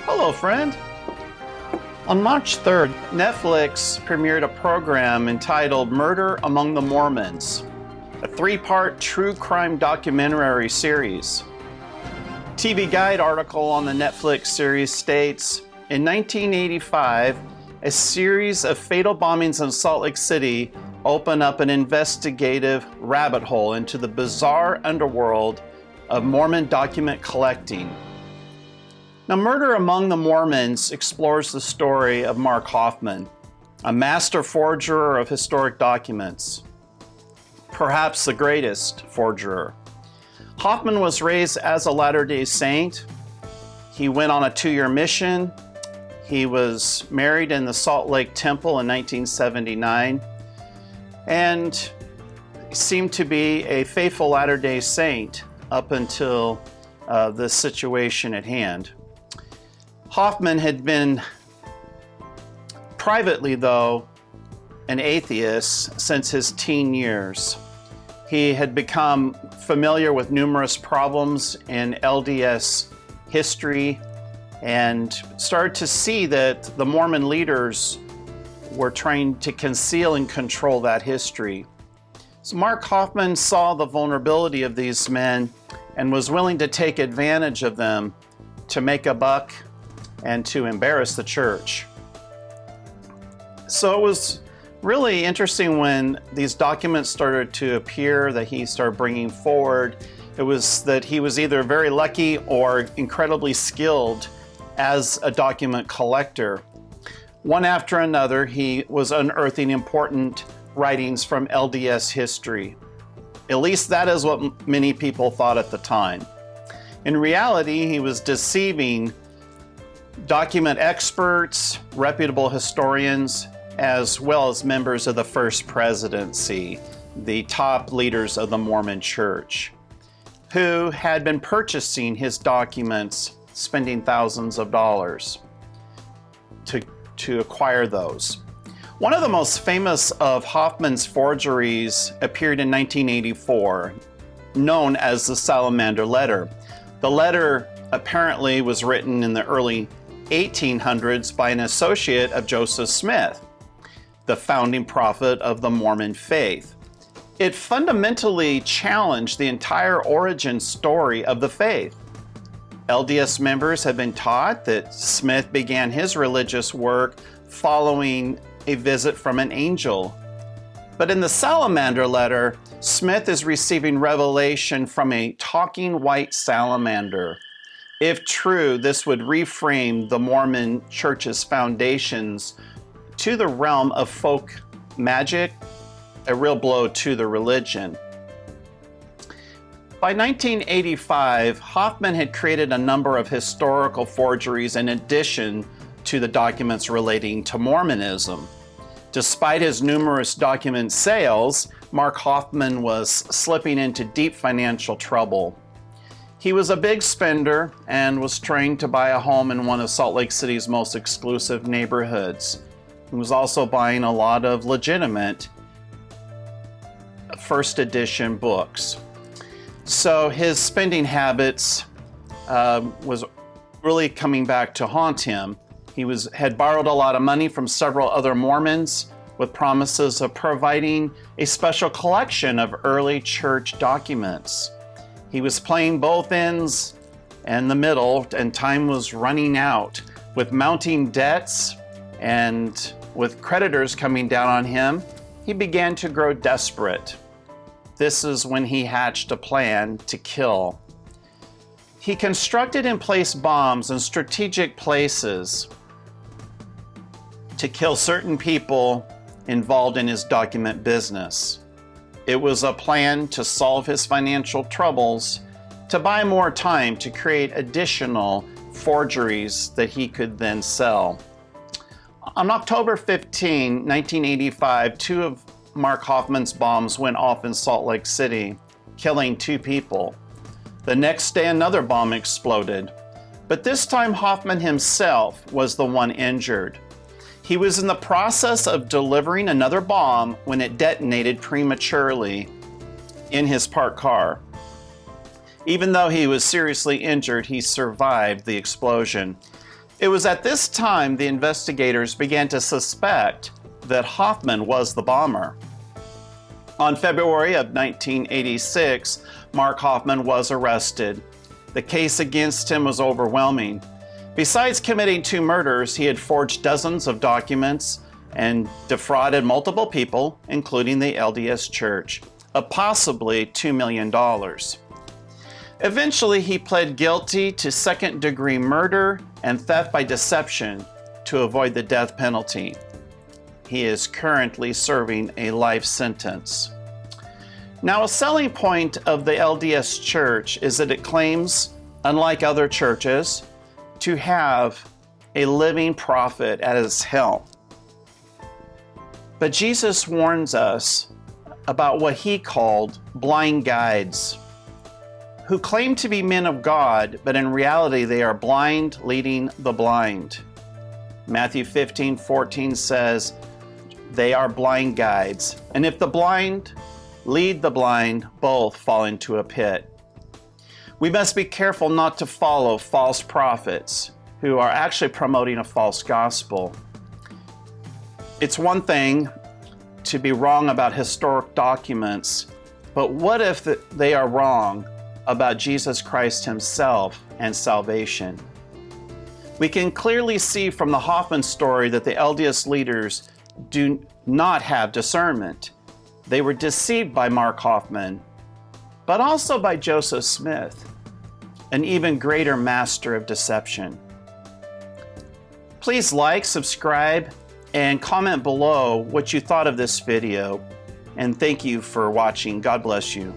Hello, friend. On March 3rd, Netflix premiered a program entitled Murder Among the Mormons, a 3-part true crime documentary series. TV Guide article on the Netflix series states, in 1985, a series of fatal bombings in Salt Lake City opened up an investigative rabbit hole into the bizarre underworld of Mormon document collecting. Now, Murder Among the Mormons explores the story of Mark Hofmann, a master forger of historic documents, perhaps the greatest forger. Hofmann was raised as a Latter-day Saint. He went on a 2-year mission. He was married in the Salt Lake Temple in 1979 and seemed to be a faithful Latter-day Saint up until the situation at hand. Hofmann had been privately, though, an atheist since his teen years. He had become familiar with numerous problems in LDS history and started to see that the Mormon leaders were trying to conceal and control that history. So Mark Hofmann saw the vulnerability of these men and was willing to take advantage of them to make a buck and to embarrass the church. So it was really interesting when these documents started to appear that he started bringing forward. It was that he was either very lucky or incredibly skilled as a document collector. One after another, he was unearthing important writings from LDS history. At least that is what many people thought at the time. In reality, he was deceiving document experts, reputable historians, as well as members of the First Presidency, the top leaders of the Mormon Church, who had been purchasing his documents, spending thousands of dollars to acquire those. One of the most famous of Hofmann's forgeries appeared in 1984, known as the Salamander Letter. The letter apparently was written in the early 1800s by an associate of Joseph Smith, the founding prophet of the Mormon faith. It fundamentally challenged the entire origin story of the faith. LDS members had been taught that Smith began his religious work following a visit from an angel. But in the Salamander Letter, Smith is receiving revelation from a talking white salamander. If true, this would reframe the Mormon Church's foundations to the realm of folk magic, a real blow to the religion. By 1985, Hofmann had created a number of historical forgeries in addition to the documents relating to Mormonism. Despite his numerous document sales, Mark Hofmann was slipping into deep financial trouble. He was a big spender and was trying to buy a home in one of Salt Lake City's most exclusive neighborhoods. He was also buying a lot of legitimate first edition books. So his spending habits was really coming back to haunt him. He had borrowed a lot of money from several other Mormons with promises of providing a special collection of early church documents. He was playing both ends and the middle, and time was running out. With mounting debts and with creditors coming down on him, he began to grow desperate. This is when he hatched a plan to kill. He constructed and placed bombs in strategic places to kill certain people involved in his document business. It was a plan to solve his financial troubles, to buy more time to create additional forgeries that he could then sell. On October 15, 1985, 2 of Mark Hofmann's bombs went off in Salt Lake City, killing 2 people. The next day, another bomb exploded, but this time Hofmann himself was the one injured. He was in the process of delivering another bomb when it detonated prematurely in his parked car. Even though he was seriously injured, he survived the explosion. It was at this time the investigators began to suspect that Hofmann was the bomber. On February of 1986, Mark Hofmann was arrested. The case against him was overwhelming. Besides committing 2 murders, he had forged dozens of documents and defrauded multiple people, including the LDS Church, of possibly $2 million. Eventually, he pled guilty to second-degree murder and theft by deception to avoid the death penalty. He is currently serving a life sentence. Now, a selling point of the LDS Church is that it claims, unlike other churches, to have a living prophet at its helm. But Jesus warns us about what he called blind guides, who claim to be men of God, but in reality they are blind leading the blind. Matthew 15:14 says, they are blind guides, and if the blind lead the blind, both fall into a pit. We must be careful not to follow false prophets who are actually promoting a false gospel. It's one thing to be wrong about historic documents, but what if they are wrong about Jesus Christ himself and salvation? We can clearly see from the Hofmann story that the LDS leaders do not have discernment. They were deceived by Mark Hofmann, but also by Joseph Smith, an even greater master of deception. Please like, subscribe, and comment below what you thought of this video. And thank you for watching. God bless you.